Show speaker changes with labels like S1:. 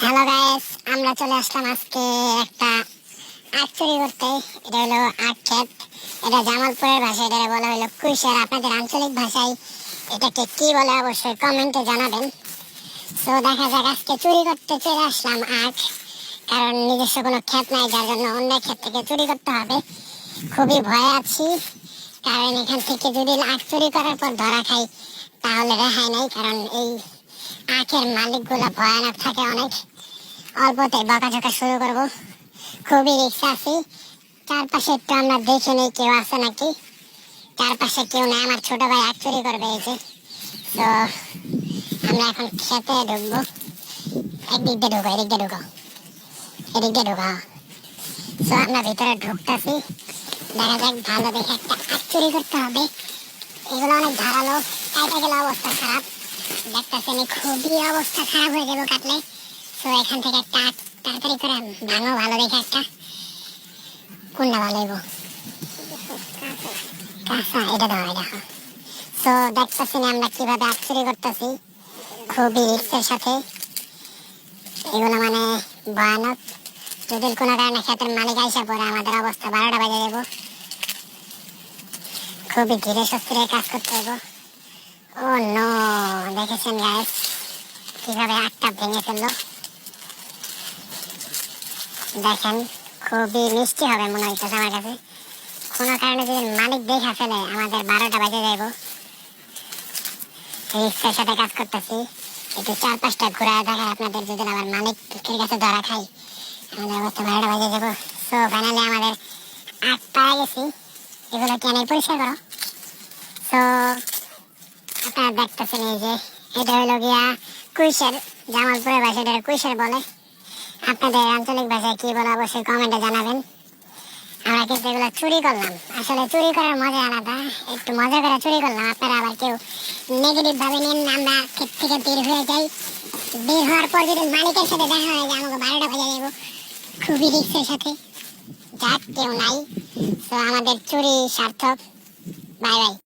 S1: Hello guys, আমরা চলে আসলাম আজকে একটা আখ চুরি করতে। এটা হলো আখ ক্ষেত। এটা জামালপুরের ভাষায় এটা বলা হলো কুইশার। আপনাদের আঞ্চলিক ভাষায় এটাকে কি বলে অবশ্যই কমেন্টে জানাবেন। তো দেখা যাক, আজকে চুরি করতে চলে আসলাম আখ, কারণ নিজস্ব কোনো ক্ষেত নাই, যার জন্য অন্য ক্ষেত থেকে চুরি করতে হবে। খুবই ভয়ে আছি, কারণ এখান থেকে যদি আখ চুরি করার পর ধরা খাই তাহলে রেহাই নাই, কারণ এই আখের মালিকগুলা ভয়ানক থাকে অনেক। অল্পতে বকাঝকা শুরু করব, খুবই রিক্সা আছি। চারপাশে একটু আমরা দেখে নেই কেউ আছে নাকি। চারপাশে কেউ নেই, আমার ছোট ভাই আখ চুরি করবে এই যে। তো আমরা এখন খেতে ঢুকবো। একদিক দিয়ে ঢুকো, এদিক দিয়ে ঢুকো, এদিক দিয়ে ঢুকো। তো আমরা ভিতরে ঢুকতেছি। দেখা যাক, ভালো দেখে একটা আখ চুরি করতে হবে। এগুলো অনেক ধারালো, কাইটা গেলে অবস্থা খারাপ। দেখতেছেন খুবই অবস্থা খারাপ হয়ে যাবে কাটলে। তো এখান থেকে একটা আখ তাড়াতাড়ি করে ভাঙো, ভালো দেখে একটা। কোনটা ভালো হইব? কাঁচা, এটা দাও, এটা। তো দেখতেছি আমরা কিভাবে আখ চুরি করতেছি, খুবই রিস্কের সাথে। এগুলো মানে ভয়ানক। যদি কোনো কারণে ক্ষেতের মালিক আইসা পড়ে আমাদের অবস্থা 12টা বাজে যাবো। খুবই ধীরে সুস্থিরে কাজ করতে হইব। ও নো, দেখেছেন গাইস কিভাবে আখটা ভেঙে ফেললো। দেখেন খুবই মিষ্টি হবে মনে হইতেছে আমার কাছে। কোনো কারণে যদি মালিক দেখা ফেলে আমাদের 12টা বাজে যাইব। রিস্কের সাথে কাজ করতেছি, একটু 4-5টা ঘুরা দেখায় আপনাদের। যদি আবার মালিকের কাছে ধরা খাই আমাদের অবস্থা 12টা বাজে যাবো। সো ফাইনালি আমাদের আখ পাওয়া গেছি। এগুলো কেন পরিষ্কার করো। সো আপনারা দেখতেছেন এই যে, এটা হলো গিয়া কুইশার। জামালপুরের ভাষায় এটা কুইশার বলে। আপনাদের আঞ্চলিক ভাষায় কি বলে অবশ্যই কমেন্টে জানাবেন। আমরা কিন্তু এগুলো চুরি করলাম, আসলে চুরি করার মজা আলাদা। একটু মজা করে চুরি করলাম, আপনারা আবার কেউ নেগেটিভ ভাবে নেন না। আমরা ক্ষেত থেকে বের হয়ে যাই, বের হওয়ার পর যদি মালিকের সাথে দেখা হয় যে আমাকে 12টা বাজে যাবো, খুবই রিস্কের সাথে। যাক, কেউ নাই, তো আমাদের চুরি সার্থক। Bye bye.